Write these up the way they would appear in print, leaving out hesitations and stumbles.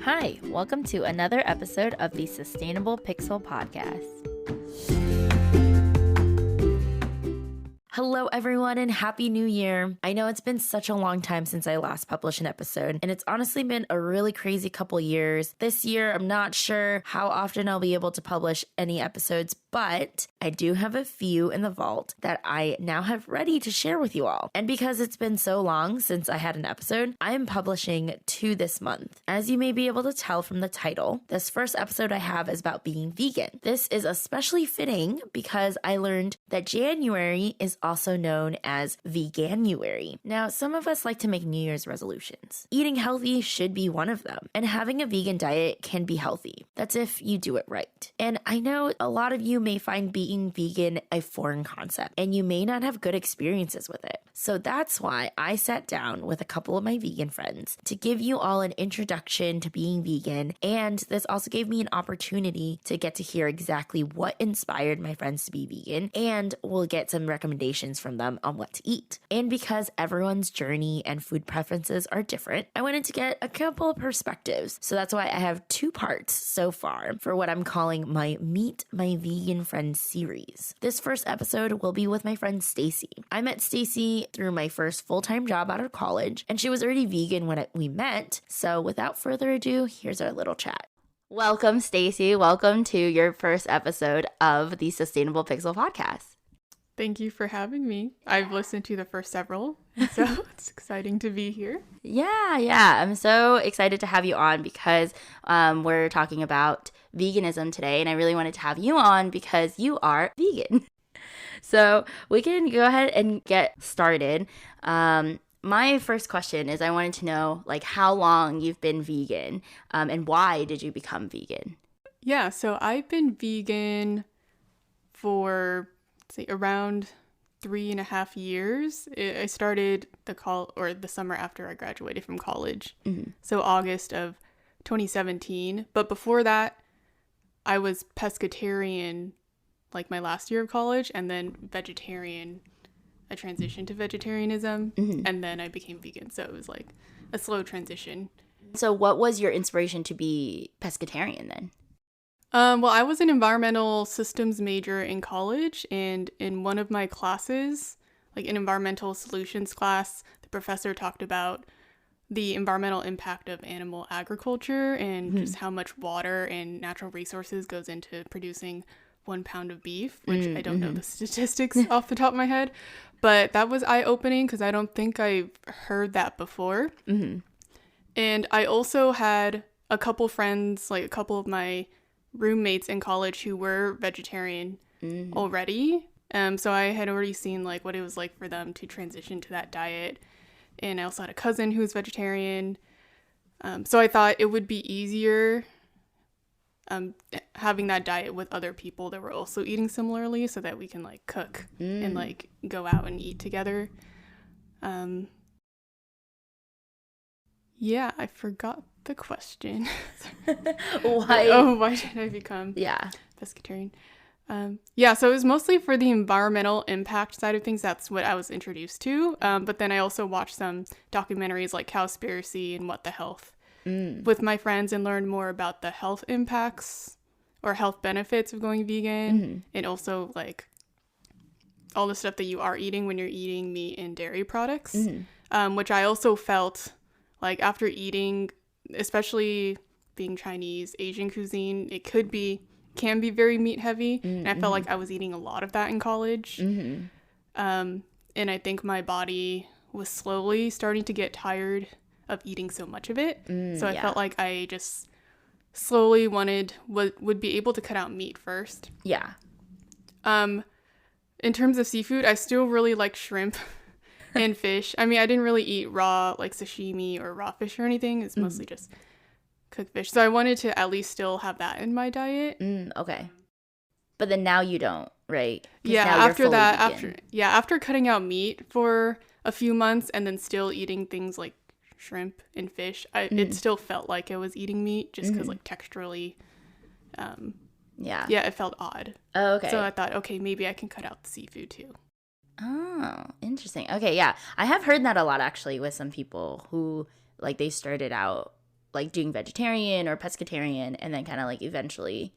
Hi, welcome to another episode of the Sustainable Pixel Podcast. Hello everyone and Happy New Year. I know it's been such a long time since I last published an episode, and it's honestly been a really crazy couple years. This year, I'm not sure how often I'll be able to publish any episodes, but I do have a few in the vault that I now have ready to share with you all. And because it's been so long since I had an episode, I am publishing 2 this month. As you may be able to tell from the title, this first episode I have is about being vegan. This is especially fitting because I learned that January is also known as Veganuary. Now, some of us like to make New Year's resolutions. Eating healthy should be one of them, and having a vegan diet can be healthy. That's if you do it right. And I know a lot of you may find being vegan a foreign concept, and you may not have good experiences with it. So that's why I sat down with a couple of my vegan friends to give you all an introduction to being vegan, and this also gave me an opportunity to get to hear exactly what inspired my friends to be vegan, and we'll get some recommendations from them on what to eat. And because everyone's journey and food preferences are different, I wanted to get a couple of perspectives. So that's why I have 2 parts so far for what I'm calling my Meet My Vegan Friends series. This first episode will be with my friend Stacey. I met Stacey through my first full-time job out of college, and she was already vegan when we met. So without further ado, here's our little chat. Welcome, Stacey. Welcome to your first episode of the Sustainable Pixel Podcast. Thank you for having me. I've listened to the first several, so it's exciting to be here. Yeah. I'm so excited to have you on because we're talking about veganism today, and I really wanted to have you on because you are vegan. So we can go ahead and get started. My first question is I wanted to know how long you've been vegan and why did you become vegan? Yeah, so I've been vegan for around 3.5 years. I started the summer after I graduated from college. Mm-hmm. So August of 2017. But before that, I was pescatarian my last year of college, and then vegetarian. I transitioned to vegetarianism, mm-hmm. and then I became vegan. So it was a slow transition. So what was your inspiration to be pescatarian then? Well, I was an environmental systems major in college, and in one of my classes, an environmental solutions class, the professor talked about the environmental impact of animal agriculture and mm-hmm. just how much water and natural resources goes into producing 1 pound of beef, which I don't know the statistics off the top of my head, but that was eye-opening because I don't think I've heard that before. Mm-hmm. And I also had a couple friends, a couple of my roommates in college who were vegetarian already. So I had already seen what it was like for them to transition to that diet. And I also had a cousin who was vegetarian. So I thought it would be easier having that diet with other people that were also eating similarly so that we can cook and go out and eat together. Yeah, I forgot the question. Why did I become pescatarian? So it was mostly for the environmental impact side of things. That's what I was introduced to. But then I also watched some documentaries like Cowspiracy and What the Health with my friends and learned more about the health impacts or health benefits of going vegan, and also all the stuff that you are eating when you're eating meat and dairy products, which I also felt after eating, especially being Chinese, Asian cuisine, it can be very meat heavy. And I felt like I was eating a lot of that in college. And I think my body was slowly starting to get tired of eating so much of it. So I felt like I just slowly would be able to cut out meat first. Yeah. In terms of seafood, I still really like shrimp and fish. I mean, I didn't really eat raw sashimi or raw fish or anything. It's mostly just cooked fish. So I wanted to at least still have that in my diet. Okay. But then now you don't, right? Yeah, after that, after cutting out meat for a few months and then still eating things like shrimp and fish, it still felt like I was eating meat just because texturally, it felt odd. Oh, okay. So I thought, okay, maybe I can cut out the seafood too. Oh, interesting. Okay, yeah. I have heard that a lot actually with some people who they started out like doing vegetarian or pescatarian, and then kind of like eventually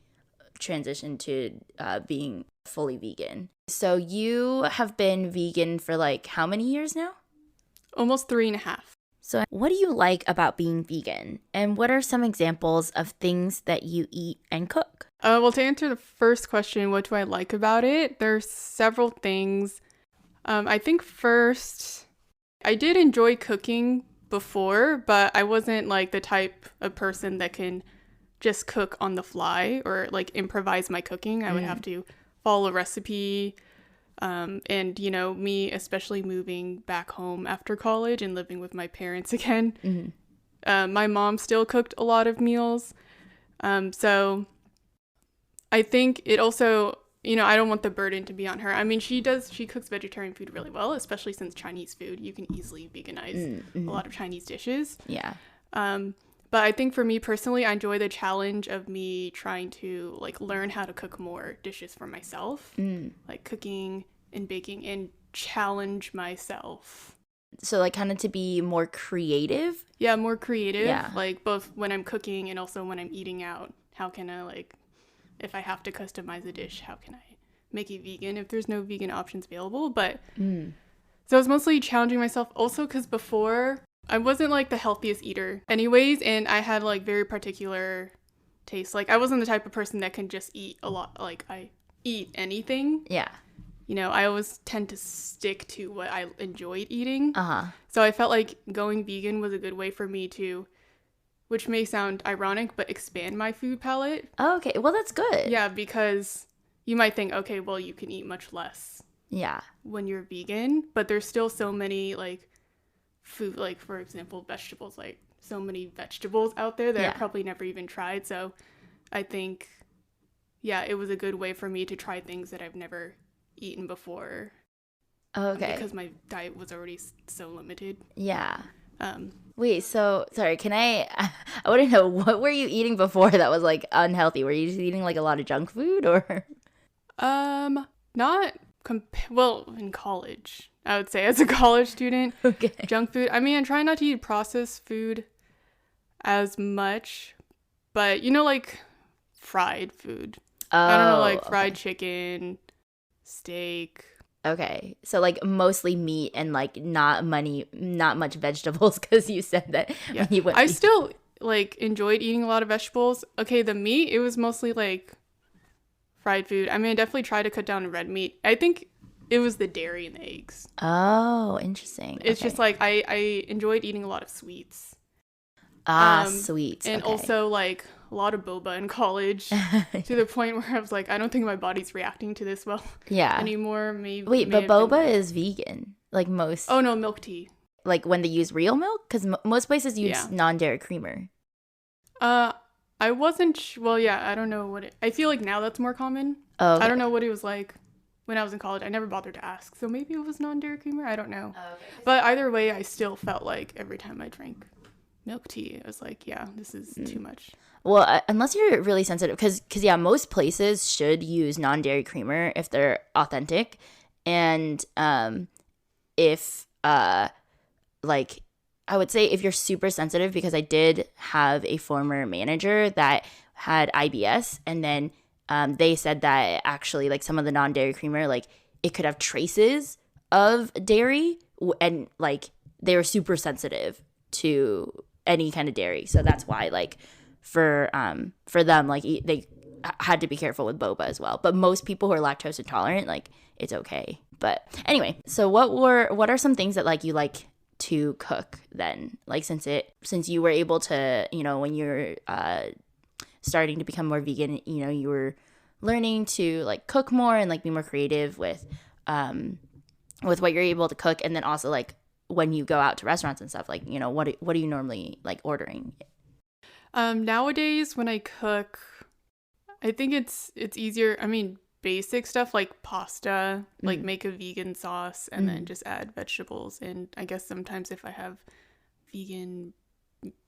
transition to being fully vegan. So you have been vegan for like how many years now? Almost 3.5. So what do you like about being vegan? And what are some examples of things that you eat and cook? Well, to answer the first question, what do I like about it? There's several things. I think first, I did enjoy cooking before, but I wasn't like the type of person that can just cook on the fly or like improvise my cooking. I would have to follow a recipe. And, you know, me especially moving back home after college and living with my parents again. My mom still cooked a lot of meals. So I think it also, you know, I don't want the burden to be on her. I mean, she cooks vegetarian food really well, especially since Chinese food, you can easily veganize a lot of Chinese dishes. Yeah. But I think for me personally, I enjoy the challenge of me trying to like learn how to cook more dishes for myself, like cooking and baking, and challenge myself. So like kind of to be more creative? Yeah, more creative. Yeah. Like both when I'm cooking and also when I'm eating out. How can I like, if I have to customize a dish, how can I make it vegan if there's no vegan options available? But so it's mostly challenging myself also because before I wasn't like the healthiest eater anyways, and I had like very particular taste. Like I wasn't the type of person that can just eat a lot. Like I eat anything. Yeah. You know, I always tend to stick to what I enjoyed eating. Uh-huh. So I felt like going vegan was a good way for me to, which may sound ironic, but expand my food palette. Oh, okay. Well, that's good. Yeah, because you might think, okay, well, you can eat much less Yeah. when you're vegan, but there's still so many like food, like for example, vegetables, like so many vegetables out there that I probably never even tried. So I think, yeah, it was a good way for me to try things that I've never eaten before. Okay. Because my diet was already so limited. Yeah. Wait, so sorry, can I want to know, what were you eating before that was like unhealthy? Were you just eating like a lot of junk food or? Not well, in college, I would say as a college student. Okay. Junk food. I mean, I try not to eat processed food as much, but you know, like fried food. I don't know, like fried chicken, steak. Okay. So like mostly meat and like not much vegetables, because you said that when you went. I still like enjoyed eating a lot of vegetables. Okay, the meat, it was mostly like fried food. I mean, I definitely tried to cut down on red meat. I think it was the dairy and the eggs. Oh, interesting. It's just like I enjoyed eating a lot of sweets. Sweets. And okay. also like a lot of boba in college to the point where I was like, I don't think my body's reacting to this well anymore. Maybe. Wait, but boba is vegan. Like most. Oh no, milk tea. Like when they use real milk? Because most places use non-dairy creamer. I wasn't, well, yeah, I don't know what I feel like now that's more common. Oh, okay. I don't know what it was like when I was in college. I never bothered to ask. So maybe it was non-dairy creamer. I don't know. Oh, okay. But either way, I still felt like every time I drank milk tea, I was like, yeah, this is too much. Well, unless you're really sensitive, because yeah, most places should use non-dairy creamer if they're authentic. And if, like, I would say if you're super sensitive, because I did have a former manager that had IBS, and then they said that actually, like, some of the non-dairy creamer, like, it could have traces of dairy, and, like, they were super sensitive to any kind of dairy. So that's why, like, for them, like, they had to be careful with boba as well. But most people who are lactose intolerant, like, it's okay. But anyway, so what are some things that, like, you like to cook then? Like, since you were able to, you know, when you're starting to become more vegan, you know, you were learning to, like, cook more and, like, be more creative with what you're able to cook. And then also, like, when you go out to restaurants and stuff, like, you know, what are you normally, like, ordering? Nowadays when I cook, I think it's easier. I mean, basic stuff like pasta, like make a vegan sauce and then just add vegetables. And I guess sometimes if I have vegan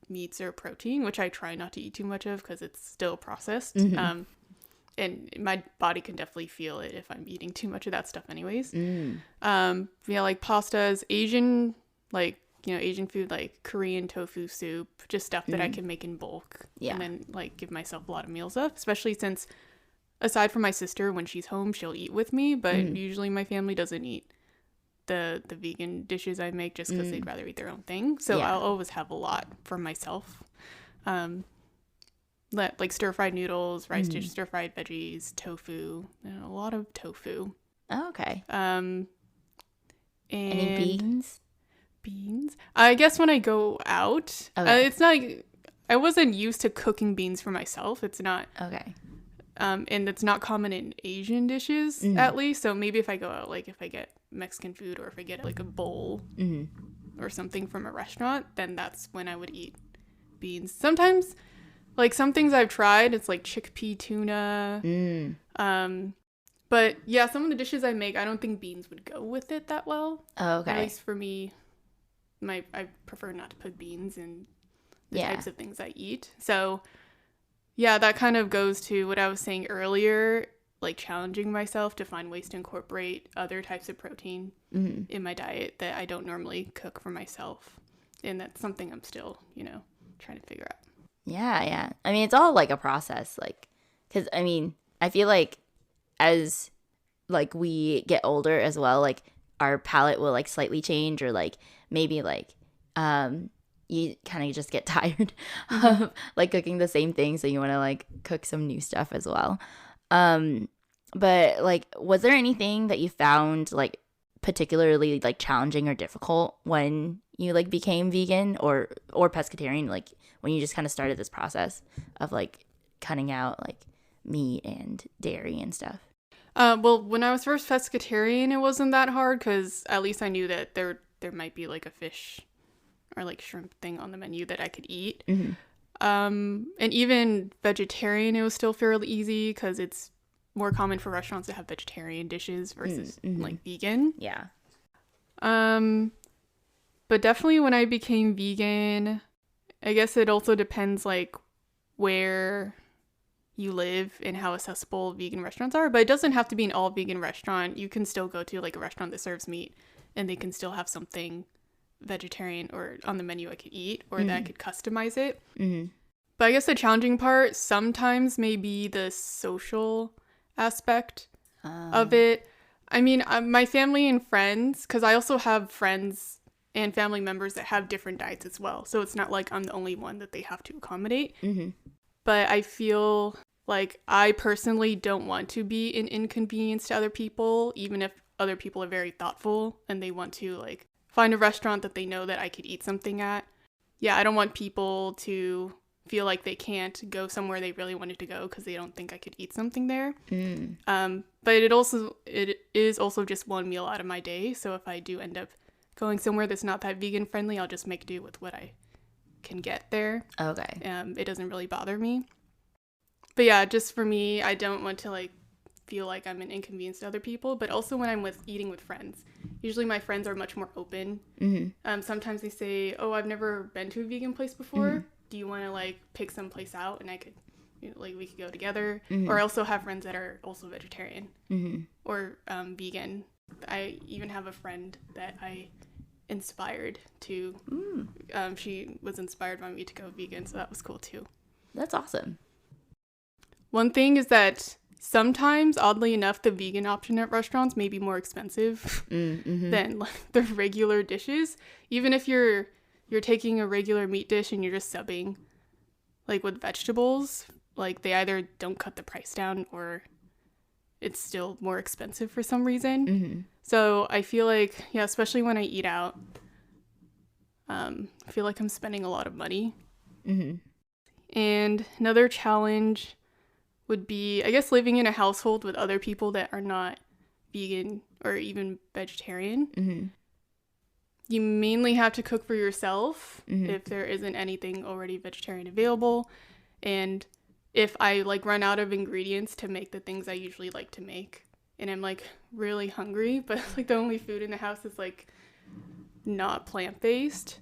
meats or protein, which I try not to eat too much of because it's still processed. And my body can definitely feel it if I'm eating too much of that stuff anyways. Yeah, like pastas, Asian, like Asian food, like Korean tofu soup, just stuff that I can make in bulk. Yeah. And then like give myself a lot of meals of, especially since aside from my sister, when she's home, she'll eat with me, but usually my family doesn't eat the vegan dishes I make just because they'd rather eat their own thing. So I'll always have a lot for myself. Like stir-fried noodles, rice dish, stir-fried veggies, tofu, a lot of tofu. Oh, okay. And Any beans? Beans. I guess when I go out, Okay. it's not. I wasn't used to cooking beans for myself. It's not. Okay. And it's not common in Asian dishes, at least. So maybe if I go out, like if I get Mexican food or if I get like a bowl or something from a restaurant, then that's when I would eat beans. Sometimes, like some things I've tried, it's like chickpea tuna. But yeah, some of the dishes I make, I don't think beans would go with it that well. Oh, okay. At least for me, I prefer not to put beans in the types of things I eat. So yeah, that kind of goes to what I was saying earlier, like challenging myself to find ways to incorporate other types of protein in my diet that I don't normally cook for myself. And that's something I'm still, trying to figure out. Yeah. I mean, it's all like a process, like, because I mean, I feel like as like we get older as well, like our palate will like slightly change, or like maybe like you kind of just get tired of like cooking the same thing, so you want to like cook some new stuff as well. But like, was there anything that you found like particularly like challenging or difficult when you like became vegan or pescatarian, like when you just kind of started this process of like cutting out like meat and dairy and stuff? Well, when I was first pescatarian, it wasn't that hard because at least I knew that there might be like a fish or like shrimp thing on the menu that I could eat. And even vegetarian, it was still fairly easy because it's more common for restaurants to have vegetarian dishes versus like vegan. Yeah. But definitely when I became vegan, I guess it also depends like where you live and how accessible vegan restaurants are, but it doesn't have to be an all vegan restaurant. You can still go to like a restaurant that serves meat and they can still have something vegetarian or on the menu I could eat, or that I could customize it. But I guess the challenging part sometimes may be the social aspect of it. I mean, my family and friends, because I also have friends and family members that have different diets as well, so it's not like I'm the only one that they have to accommodate. But I feel like I personally don't want to be an inconvenience to other people, even if other people are very thoughtful and they want to like find a restaurant that they know that I could eat something at. Yeah, I don't want people to feel like they can't go somewhere they really wanted to go because they don't think I could eat something there. But it is also just one meal out of my day. So if I do end up going somewhere that's not that vegan friendly, I'll just make do with what I can get there. Okay. It doesn't really bother me. But yeah, just for me, I don't want to like feel like I'm an inconvenience to other people, but also when I'm eating with friends, usually my friends are much more open. Sometimes they say, oh, I've never been to a vegan place before. Do you want to like pick some place out and I could, like we could go together? Or I also have friends that are also vegetarian or vegan. I even have a friend that I inspired to, she was inspired by me to go vegan, so that was cool too. That's awesome. One thing is that sometimes, oddly enough, the vegan option at restaurants may be more expensive than like the regular dishes. Even if you're taking a regular meat dish and you're just subbing like with vegetables, like they either don't cut the price down or it's still more expensive for some reason. So I feel like, yeah, especially when I eat out, I feel like I'm spending a lot of money. And another challenge would be, I guess, living in a household with other people that are not vegan or even vegetarian. You mainly have to cook for yourself if there isn't anything already vegetarian available. And if I like run out of ingredients to make the things I usually like to make and I'm like really hungry, but like the only food in the house is like not plant-based,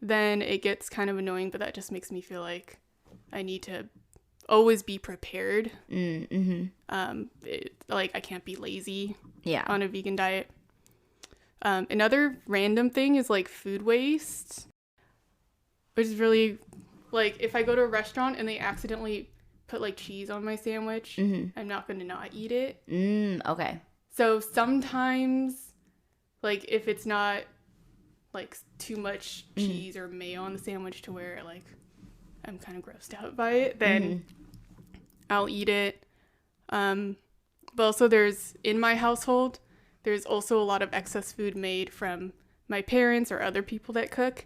then it gets kind of annoying, but that just makes me feel like I need to always be prepared. Like I can't be lazy on a vegan diet. Another random thing is like food waste, which is really like if I go to a restaurant and they accidentally put like cheese on my sandwich, I'm not going to not eat it. Okay. So sometimes, like if it's not like too much cheese or mayo on the sandwich to where like I'm kind of grossed out by it, then I'll eat it. But also in my household, there's also a lot of excess food made from my parents or other people that cook.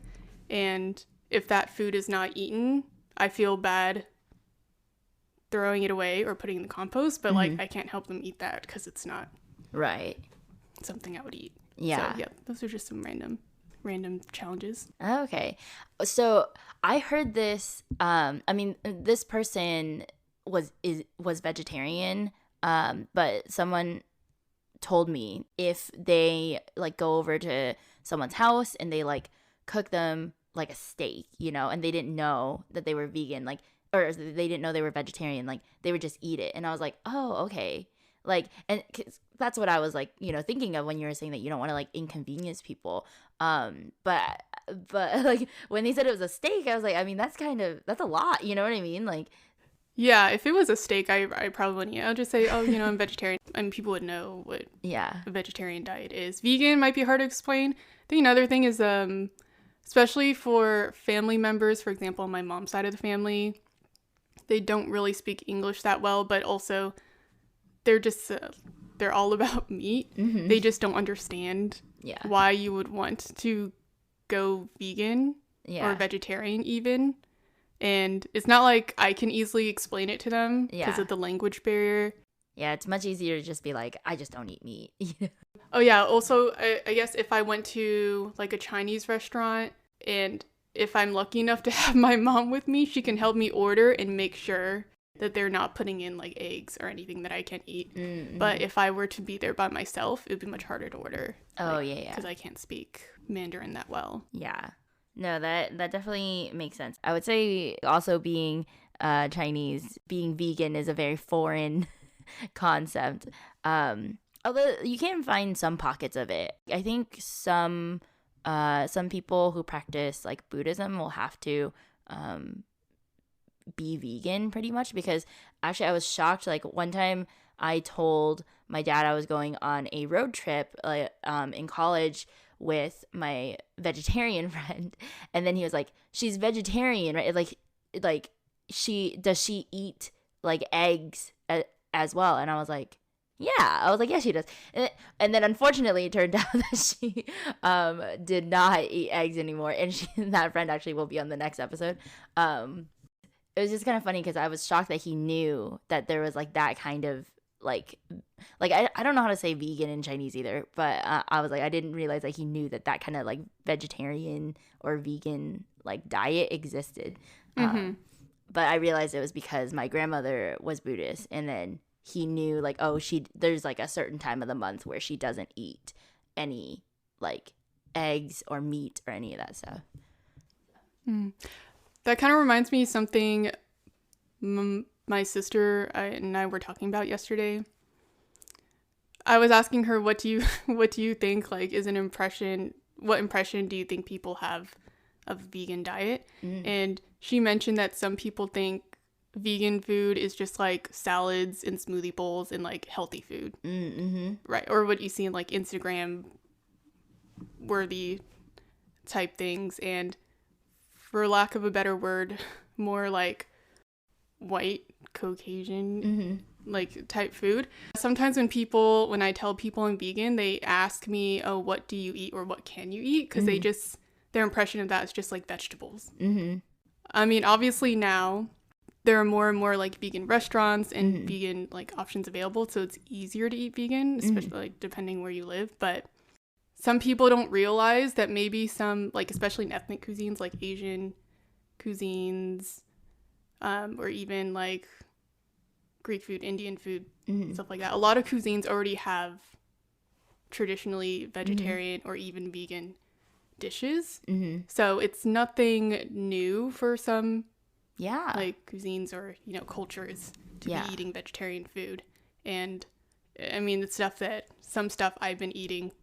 And if that food is not eaten, I feel bad throwing it away or putting it in the compost. But like I can't help them eat that because it's not something I would eat. Yeah. So yeah, those are just some random challenges. Okay. So I heard this, this person was vegetarian, but someone told me if they like go over to someone's house and they like cook them like a steak, and they didn't know that they were vegan, like, or they didn't know they were vegetarian, like they would just eat it. And I was like, oh, okay. Like, and 'cause that's what I was like, thinking of when you were saying that you don't want to like inconvenience people. But like when they said it was a steak, I was like, I mean, that's a lot, you know what I mean? Like, yeah, if it was a steak, I probably wouldn't eat. I'll just say, oh, I'm vegetarian. And people would know what a vegetarian diet is. Vegan might be hard to explain. I think another thing is, especially for family members, for example, on my mom's side of the family, they don't really speak English that well, but also they're just, they're all about meat. They just don't understand why you would want to go vegan or vegetarian even. And it's not like I can easily explain it to them because of the language barrier. Yeah, it's much easier to just be like, I just don't eat meat. Oh, yeah. Also, I guess if I went to like a Chinese restaurant and if I'm lucky enough to have my mom with me, she can help me order and make sure that they're not putting in like eggs or anything that I can't eat. But if I were to be there by myself, it would be much harder to order. Oh, yeah. Because I can't speak Mandarin that well. Yeah. No, that definitely makes sense. I would say also being Chinese, being vegan is a very foreign concept. Although you can find some pockets of it. I think some people who practice like Buddhism will have to be vegan pretty much, because actually I was shocked. Like one time I told my dad I was going on a road trip in college with my vegetarian friend, and then he was like, she's vegetarian, right? Like she eat like eggs as well? And I was like, yeah, she does. And then unfortunately it turned out that she did not eat eggs anymore, and that friend actually will be on the next episode. It was just kind of funny because I was shocked that he knew that there was like that kind of like I don't know how to say vegan in Chinese either, but I was like, I didn't realize that he knew that kind of like vegetarian or vegan like diet existed. But I realized it was because my grandmother was Buddhist, and then he knew like, oh, there's like a certain time of the month where she doesn't eat any like eggs or meat or any of that stuff. That kind of reminds me of something my sister and I were talking about yesterday. I was asking her, what do you think like is an impression? What impression do you think people have of vegan diet? And she mentioned that some people think vegan food is just like salads and smoothie bowls and like healthy food, right? Or what you see in like Instagram worthy type things, and for lack of a better word, more like white Caucasian like type food. Sometimes when I tell people I'm vegan, they ask me, oh, what do you eat or what can you eat? Because their impression of that is just like vegetables. I mean, obviously now there are more and more like vegan restaurants and vegan like options available, so it's easier to eat vegan, especially like depending where you live. But some people don't realize that maybe some, like especially in ethnic cuisines like Asian cuisines, or even like Greek food, Indian food, stuff like that. A lot of cuisines already have traditionally vegetarian or even vegan dishes. So it's nothing new for some like cuisines or, cultures to be eating vegetarian food. And I mean, it's some stuff I've been eating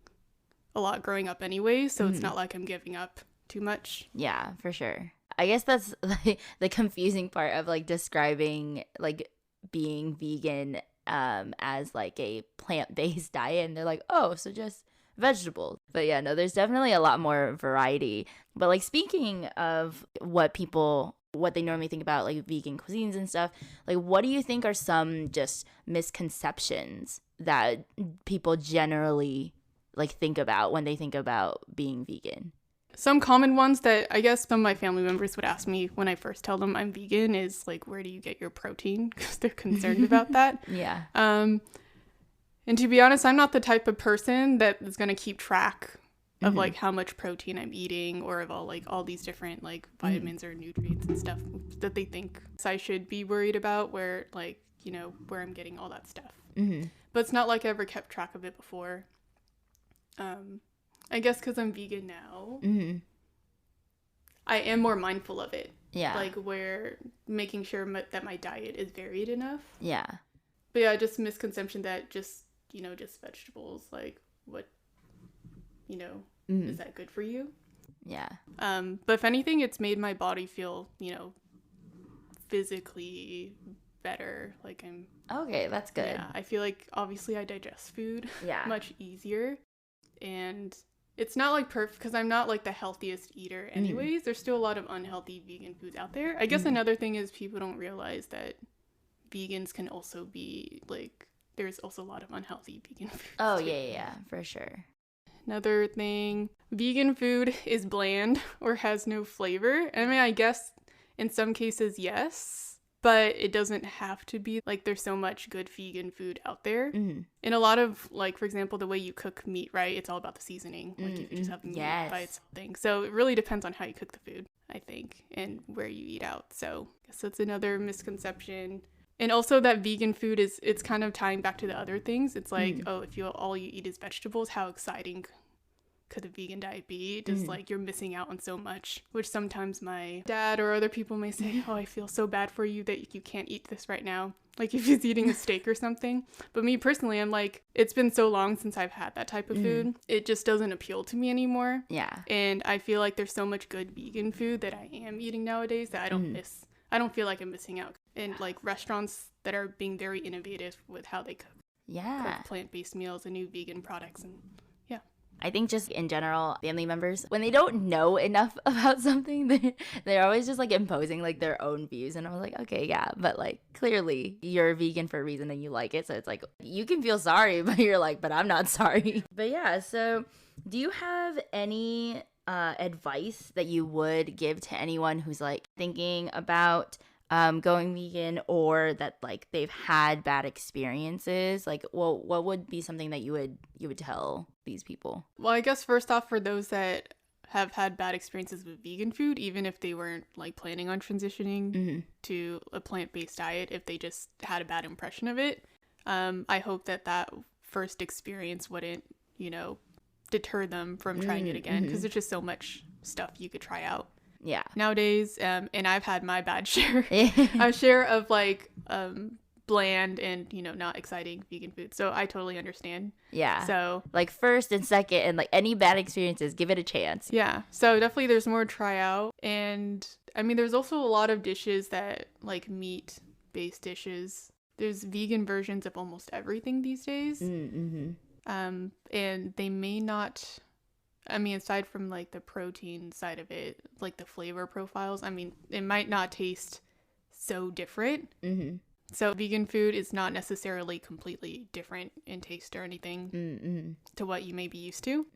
a lot growing up anyway, so it's not like I'm giving up too much. Yeah, for sure. I guess that's like the confusing part of like describing like being vegan as like a plant-based diet, and they're like, oh, so just vegetables. But yeah, no, there's definitely a lot more variety. But like speaking of what they normally think about like vegan cuisines and stuff, like what do you think are some just misconceptions that people generally like think about when they think about being vegan? Some common ones that I guess some of my family members would ask me when I first tell them I'm vegan is like, where do you get your protein? Because they're concerned about that. Yeah. And to be honest, I'm not the type of person that is going to keep track of like how much protein I'm eating or of all these different like vitamins or nutrients and stuff that they think I should be worried about, where like, you know, where I'm getting all that stuff. But it's not like I ever kept track of it before. I guess because I'm vegan now, I am more mindful of it. Yeah. Like where making sure that my diet is varied enough. Yeah. But yeah, just misconception that just, you know, just vegetables, like what, you know, is that good for you? Yeah. But if anything, it's made my body feel, you know, physically better. Like I'm... Okay, that's good. Yeah, I feel like obviously I digest food much easier. And it's not like perfect because I'm not like the healthiest eater anyways. There's still a lot of unhealthy vegan foods out there. I guess another thing is people don't realize that vegans can also be like, there's also a lot of unhealthy vegan foods. Oh, yeah, for sure. Another thing, vegan food is bland or has no flavor. I mean, I guess in some cases, yes, but it doesn't have to be. Like, there's so much good vegan food out there. In a lot of, like, for example, the way you cook meat, right? It's all about the seasoning. Like, you can just have the meat by its thing. So it really depends on how you cook the food, I think, and where you eat out. So I guess that's another misconception. And also that vegan food it's kind of tying back to the other things. It's like, oh, if all you eat is vegetables, how exciting could a vegan diet be? Just like you're missing out on so much, which sometimes my dad or other people may say, oh, I feel so bad for you that you can't eat this right now. Like if he's eating a steak or something. But me personally, I'm like, it's been so long since I've had that type of food. It just doesn't appeal to me anymore. Yeah. And I feel like there's so much good vegan food that I am eating nowadays that I don't feel like I'm missing out. And like restaurants that are being very innovative with how they cook plant-based meals and new vegan products. And yeah. I think just in general, family members, when they don't know enough about something, they're always just like imposing like their own views. And I was like, okay, yeah, but like clearly you're vegan for a reason and you like it. So it's like, you can feel sorry, but you're like, but I'm not sorry. But yeah, so do you have any advice that you would give to anyone who's like thinking about going vegan, or that like they've had bad experiences? Like, well, what would be something that you would tell these people? Well, I guess first off, for those that have had bad experiences with vegan food, even if they weren't like planning on transitioning to a plant-based diet, if they just had a bad impression of it, I hope that first experience wouldn't, you know, deter them from trying it again, because there's just so much stuff you could try out. Yeah. Nowadays, and I've had my bad share, a share of like bland and, you know, not exciting vegan food. So I totally understand. Yeah. So like first and second, and like any bad experiences, give it a chance. Yeah. So definitely there's more to try out. And I mean, there's also a lot of dishes that like meat-based dishes. There's vegan versions of almost everything these days. And they may not, I mean, aside from like the protein side of it, like the flavor profiles, I mean, it might not taste so different. So vegan food is not necessarily completely different in taste or anything to what you may be used to.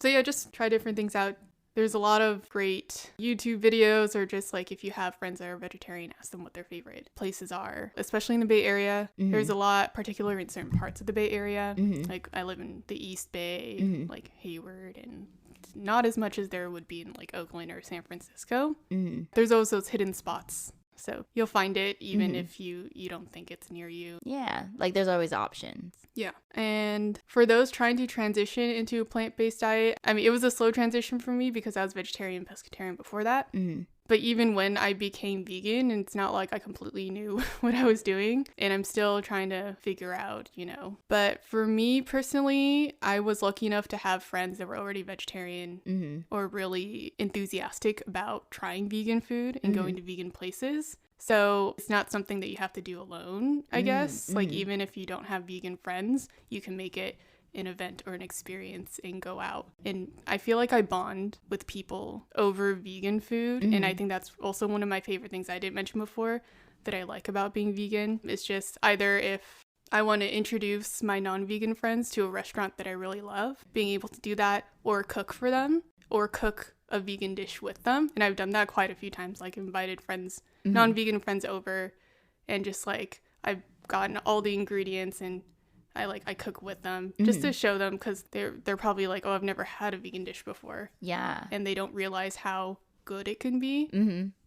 So yeah, just try different things out. There's a lot of great YouTube videos, or just like if you have friends that are vegetarian, ask them what their favorite places are, especially in the Bay Area. There's a lot, particularly in certain parts of the Bay Area. Like I live in the East Bay, like Hayward, and not as much as there would be in like Oakland or San Francisco. There's always those hidden spots. So you'll find it even if you don't think it's near you. Yeah, like there's always options. Yeah. And for those trying to transition into a plant-based diet, I mean, it was a slow transition for me because I was vegetarian and pescatarian before that. But even when I became vegan, it's not like I completely knew what I was doing, and I'm still trying to figure out, But for me personally, I was lucky enough to have friends that were already vegetarian or really enthusiastic about trying vegan food and going to vegan places. So it's not something that you have to do alone, I guess. Like, even if you don't have vegan friends, you can make it an event or an experience and go out. And I feel like I bond with people over vegan food. And I think that's also one of my favorite things I didn't mention before that I like about being vegan. It's just either if I want to introduce my non-vegan friends to a restaurant that I really love, being able to do that, or cook for them, or cook a vegan dish with them. And I've done that quite a few times, like invited friends, non-vegan friends over, and just like I've gotten all the ingredients and I cook with them just to show them, because they're probably like, oh, I've never had a vegan dish before. Yeah. And they don't realize how good it can be.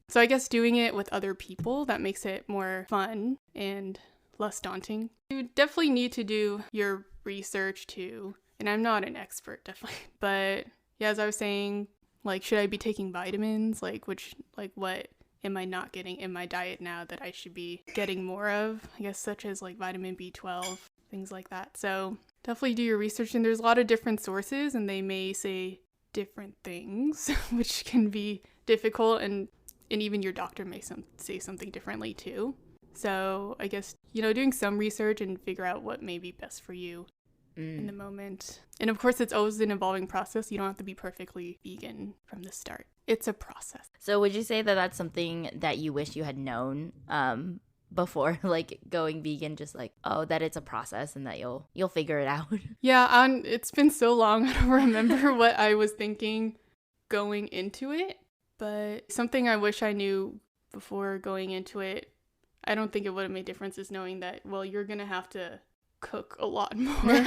So I guess doing it with other people, that makes it more fun and less daunting. You definitely need to do your research too. And I'm not an expert, definitely. But yeah, as I was saying, like, should I be taking vitamins? What am I not getting in my diet now that I should be getting more of? I guess such as like vitamin B12. Things like that. So definitely do your research, and there's a lot of different sources and they may say different things, which can be difficult, and even your doctor may say something differently too. So I guess, doing some research and figure out what may be best for you in the moment. And of course, it's always an evolving process. You don't have to be perfectly vegan from the start. It's a process. So would you say that that's something that you wish you had known before, like, going vegan, just like, oh, that it's a process and that you'll figure it out? Yeah, it's been so long, I don't remember what I was thinking going into it, but something I wish I knew before going into it, I don't think it would have made difference, is knowing that, well, you're gonna have to cook a lot more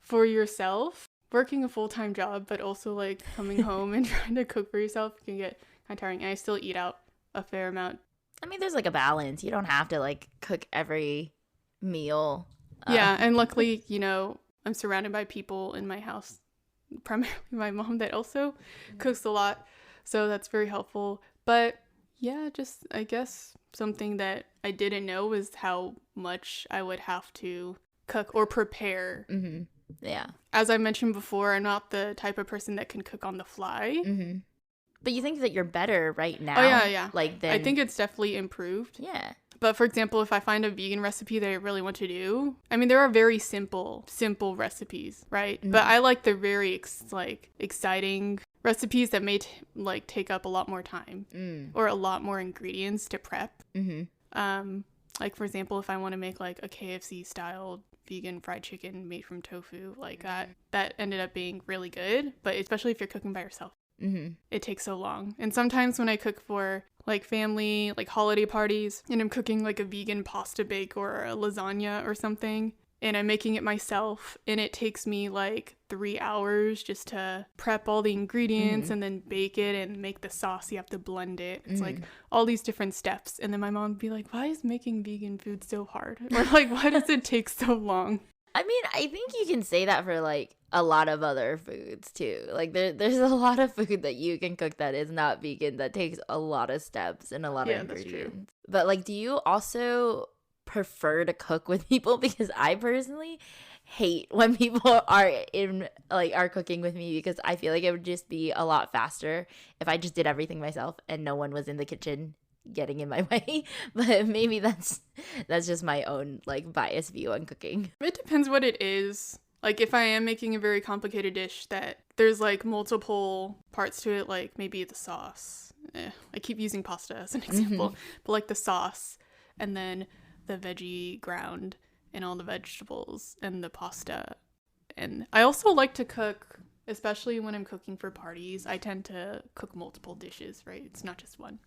for yourself. Working a full-time job, but also like coming home and trying to cook for yourself can get kind of tiring. And I still eat out a fair amount. I mean, there's like a balance. You don't have to like cook every meal. Yeah, and luckily, I'm surrounded by people in my house, primarily my mom, that also cooks a lot. So that's very helpful. But yeah, just I guess something that I didn't know was how much I would have to cook or prepare. Yeah. As I mentioned before, I'm not the type of person that can cook on the fly. But you think that you're better right now? Oh, yeah. Like, I think it's definitely improved. Yeah. But for example, if I find a vegan recipe that I really want to do, I mean, there are very simple recipes, right? But I like the very exciting recipes that may take up a lot more time or a lot more ingredients to prep. Like, for example, if I want to make like a KFC style vegan fried chicken made from tofu, like that ended up being really good. But especially if you're cooking by yourself. It takes so long. And sometimes when I cook for like family, like holiday parties, and I'm cooking like a vegan pasta bake or a lasagna or something, and I'm making it myself, and it takes me like 3 hours just to prep all the ingredients and then bake it and make the sauce. You have to blend it. It's like all these different steps. And then my mom would be like, why is making vegan food so hard? Or like, why does it take so long? I mean, I think you can say that for like a lot of other foods too. Like there's a lot of food that you can cook that is not vegan that takes a lot of steps and a lot of ingredients. That's true. But like, do you also prefer to cook with people? Because I personally hate when people are cooking with me, because I feel like it would just be a lot faster if I just did everything myself and no one was in the kitchen getting in my way. But maybe that's just my own like biased view on cooking. It depends what it is. Like if I am making a very complicated dish that there's like multiple parts to it, like maybe the sauce. I keep using pasta as an example, but like the sauce and then the veggie ground and all the vegetables and the pasta. And I also like to cook, especially when I'm cooking for parties, I tend to cook multiple dishes, right? It's not just one.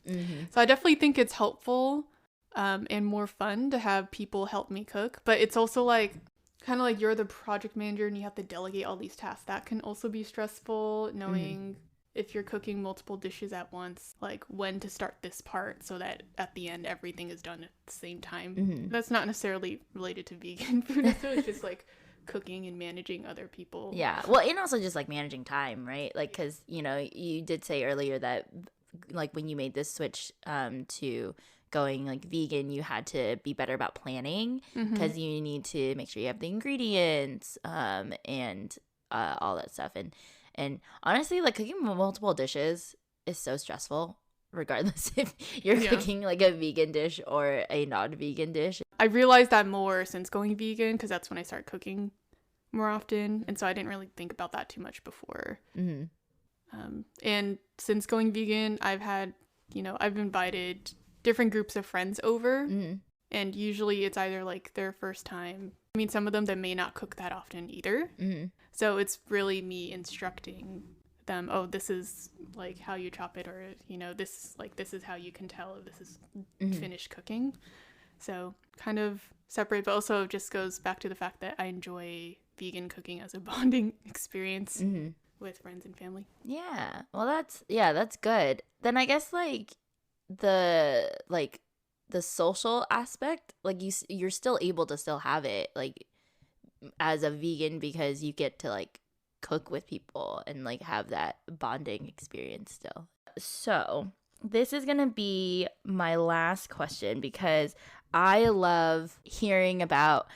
So I definitely think it's helpful and more fun to have people help me cook. But it's also like kind of like you're the project manager and you have to delegate all these tasks. That can also be stressful, knowing if you're cooking multiple dishes at once, like when to start this part so that at the end everything is done at the same time. That's not necessarily related to vegan food. It's just like cooking and managing other people. Yeah. Well, and also just like managing time, right? Like, because, you did say earlier that like when you made this switch to going like vegan, you had to be better about planning because you need to make sure you have the ingredients and all that stuff. And honestly, like cooking multiple dishes is so stressful, regardless if you're cooking like a vegan dish or a non-vegan dish. I realized that more since going vegan because that's when I started cooking more often. And so I didn't really think about that too much before. And since going vegan, I've had, I've invited different groups of friends over. And usually it's either like their first time. I mean, some of them that may not cook that often either. So it's really me instructing them, oh, this is like how you chop it, or this is how you can tell if this is finished cooking. So kind of separate, but also just goes back to the fact that I enjoy vegan cooking as a bonding experience with friends and family. Yeah, well, that's good. Then I guess like the social aspect, like you're still able to still have it like as a vegan because you get to like cook with people and like have that bonding experience still. So this is gonna be my last question because I love hearing about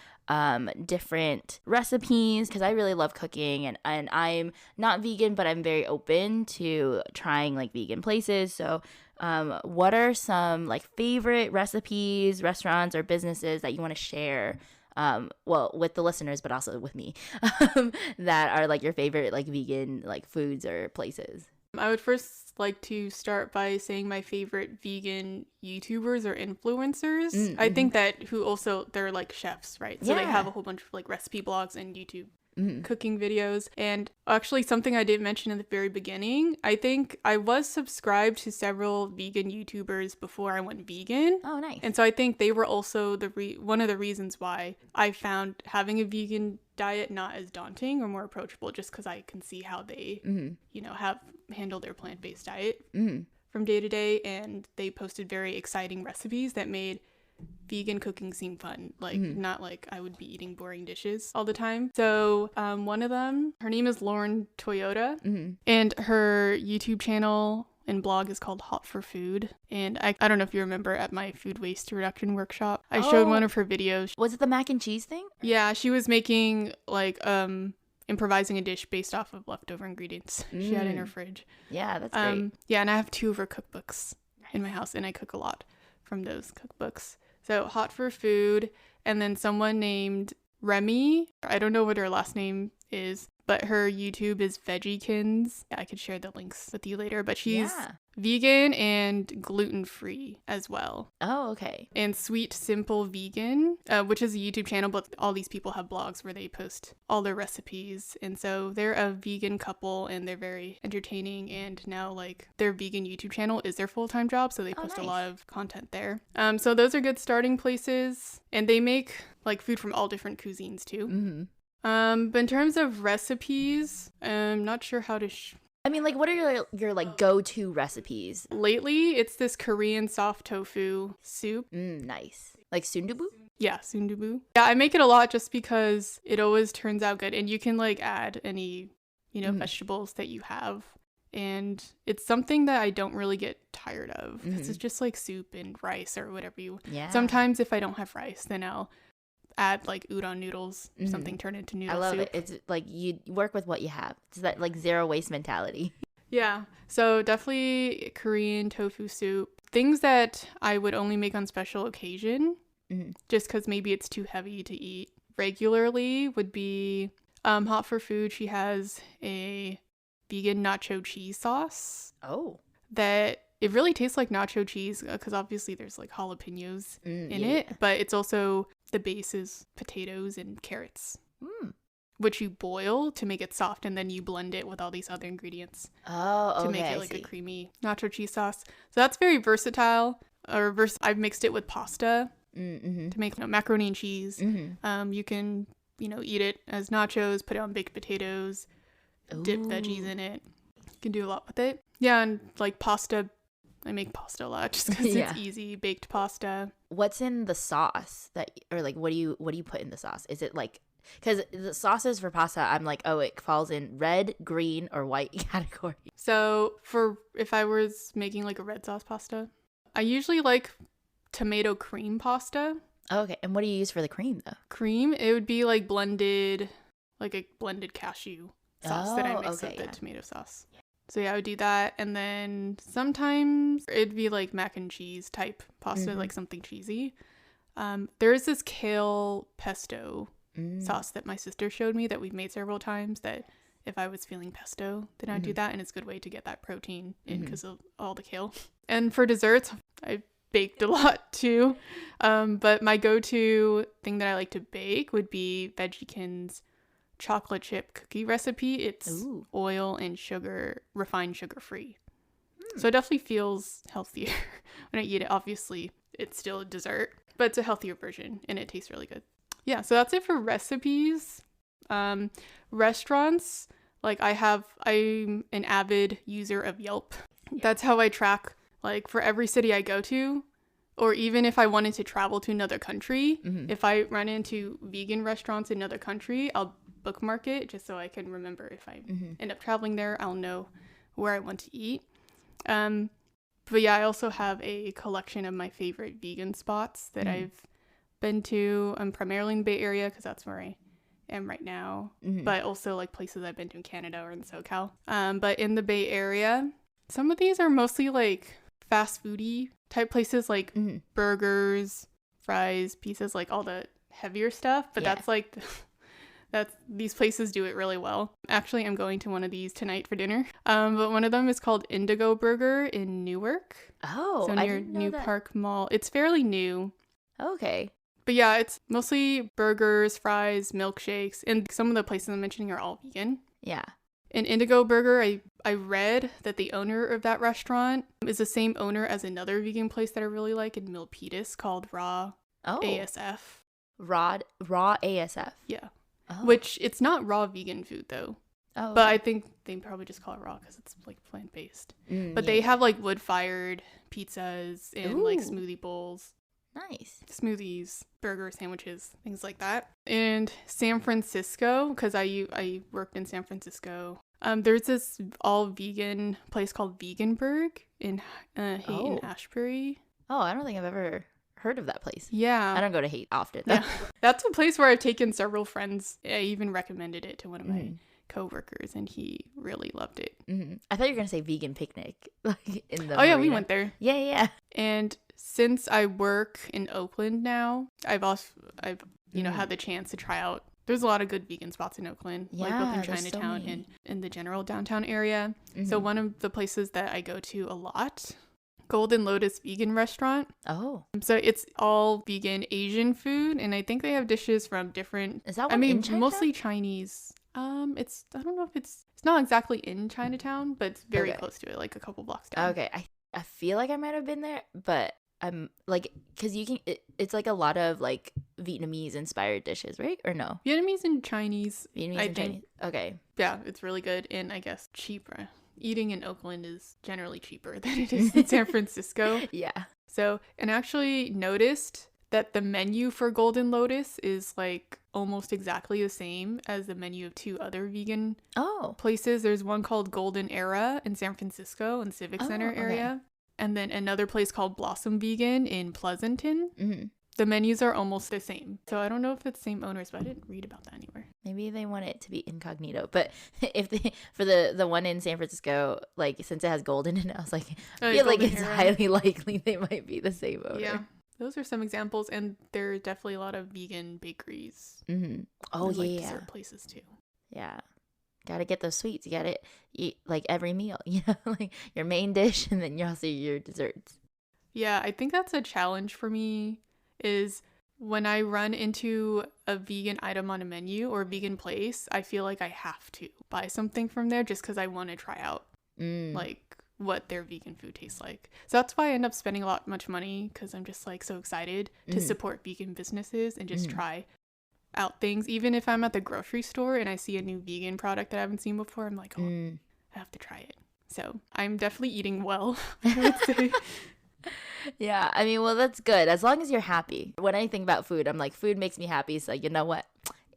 different recipes because I really love cooking, and I'm not vegan, but I'm very open to trying like vegan places. So what are some like favorite recipes, restaurants, or businesses that you want to share well, with the listeners, but also with me, that are like your favorite like vegan like foods or places? I would first like to start by saying my favorite vegan YouTubers or influencers. I think that they're like chefs, right? So they have a whole bunch of like recipe blogs and YouTube cooking videos. And actually something I didn't mention in the very beginning, I think I was subscribed to several vegan YouTubers before I went vegan. Oh, nice. And so I think they were also one of the reasons why I found having a vegan diet not as daunting or more approachable, just because I can see how they, have handled their plant-based diet from day to day. And they posted very exciting recipes that made vegan cooking seem fun, like not like I would be eating boring dishes all the time. So one of them, her name is Lauren Toyota, and her YouTube channel and blog is called Hot for Food. And I don't know if you remember at my food waste reduction workshop, I showed one of her videos. Was it the mac and cheese thing? Yeah, she was making like improvising a dish based off of leftover ingredients she had in her fridge. Yeah, that's great. Yeah, and I have 2 of her cookbooks in my house, and I cook a lot from those cookbooks. So Hot for Food, and then someone named Remy. I don't know what her last name is, but her YouTube is Veggykins. I could share the links with you later, but she's vegan and gluten-free as well. Oh, okay. And Sweet Simple Vegan, which is a YouTube channel, but all these people have blogs where they post all their recipes. And so they're a vegan couple, and they're very entertaining. And now, like, their vegan YouTube channel is their full-time job, so they post a lot of content there. So those are good starting places. And they make, like, food from all different cuisines, too. But in terms of recipes, I'm not sure how to... I mean, like, what are your like go-to recipes? Lately, it's this Korean soft tofu soup. Nice. Like sundubu? Yeah, sundubu. Yeah, I make it a lot just because it always turns out good. And you can, like, add any, vegetables that you have. And it's something that I don't really get tired of. It's just, like, soup and rice or whatever you... Yeah. Sometimes if I don't have rice, then I'll add like udon noodles, something turn into noodle soup. I love it. It's like you work with what you have. It's that like zero waste mentality. Yeah. So definitely Korean tofu soup. Things that I would only make on special occasion, just because maybe it's too heavy to eat regularly, would be Hot for Food. She has a vegan nacho cheese sauce. Oh. That it really tastes like nacho cheese because obviously there's like jalapenos in it, but it's also... The base is potatoes and carrots, which you boil to make it soft, and then you blend it with all these other ingredients to make it like a creamy nacho cheese sauce. So that's very versatile. I've mixed it with pasta to make macaroni and cheese. You can, eat it as nachos, put it on baked potatoes, dip veggies in it. You can do a lot with it. Yeah, and like pasta. I make pasta a lot just because it's easy, baked pasta. What's in the sauce or like what do you put in the sauce? Is it like Because the sauces for pasta, I'm like, oh, it falls in red, green, or white category. So if I was making like a red sauce pasta, I usually like tomato cream pasta. Oh, okay. And what do you use for the cream, though? Cream, it would be like a blended cashew sauce that I mix with the tomato sauce. So yeah, I would do that. And then sometimes it'd be like mac and cheese type pasta, like something cheesy. There is this kale pesto sauce that my sister showed me that we've made several times, that if I was feeling pesto, then I'd do that. And it's a good way to get that protein in because of all the kale. And for desserts, I baked a lot too. But my go-to thing that I like to bake would be Veggiekin's chocolate chip cookie recipe. It's oil and sugar, refined sugar free. So it definitely feels healthier when I eat it. Obviously, it's still a dessert, but it's a healthier version and it tastes really good. Yeah, so that's it for recipes. Restaurants, like I'm an avid user of Yelp. That's how I track, like, for every city I go to, or even if I wanted to travel to another country, if I run into vegan restaurants in another country, I'll bookmark it just so I can remember if I end up traveling there, I'll know where I want to eat. But yeah, I also have a collection of my favorite vegan spots that I've been to. I'm primarily in the Bay Area because that's where I am right now, but also like places I've been to in Canada or in SoCal. But in the Bay Area, some of these are mostly like fast foody type places, like burgers, fries, pizzas, like all the heavier stuff. But that's like these places do it really well. Actually, I'm going to one of these tonight for dinner. But one of them is called Indigo Burger in Newark. Oh, so near New Park Mall. It's fairly new. Okay. But yeah, it's mostly burgers, fries, milkshakes, and some of the places I'm mentioning are all vegan. Yeah. In Indigo Burger, I read that the owner of that restaurant is the same owner as another vegan place that I really like in Milpitas called Raw ASF. Raw ASF. Yeah. Oh. Which, it's not raw vegan food though. Oh. But I think they probably just call it raw because it's like plant-based. But they have like wood-fired pizzas and like smoothie bowls. Nice. Smoothies, burger sandwiches, things like that. And San Francisco, because I worked in San Francisco, there's this all-vegan place called Veganburg in Haight and Ashbury. Oh, I don't think I've ever heard of that place. Yeah. I don't go to Haight often. Yeah. That's a place where I've taken several friends. I even recommended it to one of my co-workers and he really loved it. I thought you were going to say vegan picnic. Like in the marina. We went there. Yeah. And since I work in Oakland now, I've had the chance to try out. There's a lot of good vegan spots in Oakland, like both in Chinatown and in the general downtown area. So one of the places that I go to a lot, Golden Lotus Vegan Restaurant. Oh. So it's all vegan Asian food, and I think they have dishes from different. Is that one in Chinatown? Mostly Chinese. I don't know if it's not exactly in Chinatown, but it's very close to it, like a couple blocks down. Okay. I feel like I might have been there, but I'm like, because it's like a lot of like Vietnamese inspired dishes, right? Or no? Vietnamese and Chinese. Chinese. Okay. Yeah, it's really good, and I guess cheaper. Eating in Oakland is generally cheaper than it is in San Francisco. Yeah. So, and actually noticed that the menu for Golden Lotus is like almost exactly the same as the menu of two other vegan places. There's one called Golden Era in San Francisco in Civic Center area. And then another place called Blossom Vegan in Pleasanton. The menus are almost the same. So I don't know if it's the same owners, but I didn't read about that anywhere. Maybe they want it to be incognito. But if for the one in San Francisco, like since it has golden in it, I was like, I feel like it's highly likely they might be the same owner. Yeah. Those are some examples, and there are definitely a lot of vegan bakeries. Oh, and, like, dessert places too. Yeah. Gotta get those sweets. You gotta eat like every meal, like your main dish and then also your desserts. Yeah, I think that's a challenge for me is when I run into a vegan item on a menu or a vegan place, I feel like I have to buy something from there just because I want to try out like what their vegan food tastes like. So that's why I end up spending much money because I'm just like so excited to support vegan businesses and just try out things. Even if I'm at the grocery store and I see a new vegan product that I haven't seen before, I'm like, I have to try it. So I'm definitely eating well, I would say. Yeah, I mean, well, that's good as long as you're happy. When I think about food, I'm like, food makes me happy, so you know what,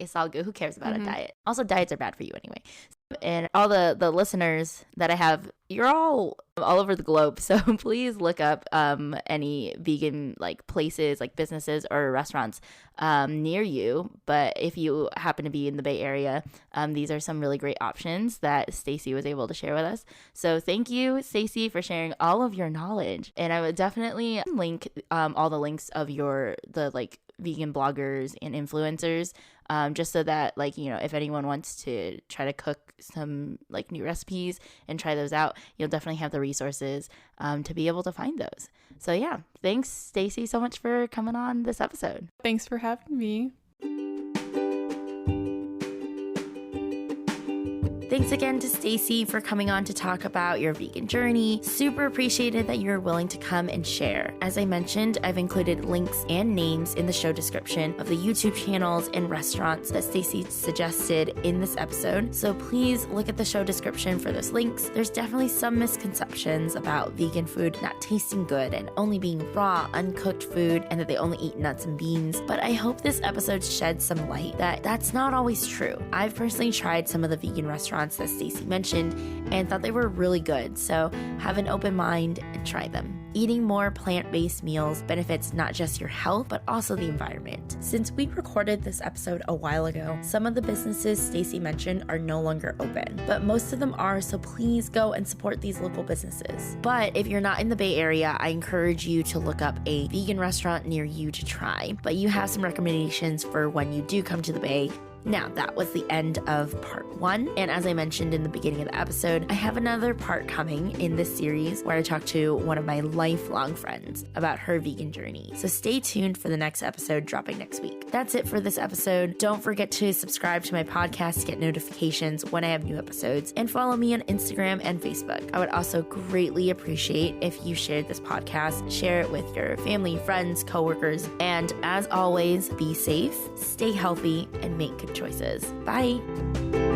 it's all good. Who cares about a diet? Also, diets are bad for you anyway. And all the listeners that I have, you're all over the globe, so please look up any vegan like places, like businesses or restaurants near you. But if you happen to be in the Bay Area, these are some really great options that Stacey was able to share with us. So thank you, Stacey, for sharing all of your knowledge. And I would definitely link all the links of the like vegan bloggers and influencers, just so that, like, you know, if anyone wants to try to cook some like new recipes and try those out, you'll definitely have the resources to be able to find those. So yeah, thanks, Stacey, so much for coming on this episode. Thanks for having me. Thanks again to Stacey for coming on to talk about your vegan journey. Super appreciated that you're willing to come and share. As I mentioned, I've included links and names in the show description of the YouTube channels and restaurants that Stacey suggested in this episode. So please look at the show description for those links. There's definitely some misconceptions about vegan food not tasting good and only being raw, uncooked food, and that they only eat nuts and beans. But I hope this episode sheds some light that that's not always true. I've personally tried some of the vegan restaurants that Stacey mentioned and thought they were really good, so have an open mind and try them. Eating more plant-based meals benefits not just your health, but also the environment. Since we recorded this episode a while ago, some of the businesses Stacey mentioned are no longer open, but most of them are, so please go and support these local businesses. But if you're not in the Bay Area, I encourage you to look up a vegan restaurant near you to try. But you have some recommendations for when you do come to the Bay. Now, that was the end of part 1, and as I mentioned in the beginning of the episode, I have another part coming in this series where I talk to one of my lifelong friends about her vegan journey. So stay tuned for the next episode dropping next week. That's it for this episode. Don't forget to subscribe to my podcast to get notifications when I have new episodes, and follow me on Instagram and Facebook. I would also greatly appreciate if you shared this podcast, share it with your family, friends, coworkers, and as always, be safe, stay healthy, and make good choices. Bye.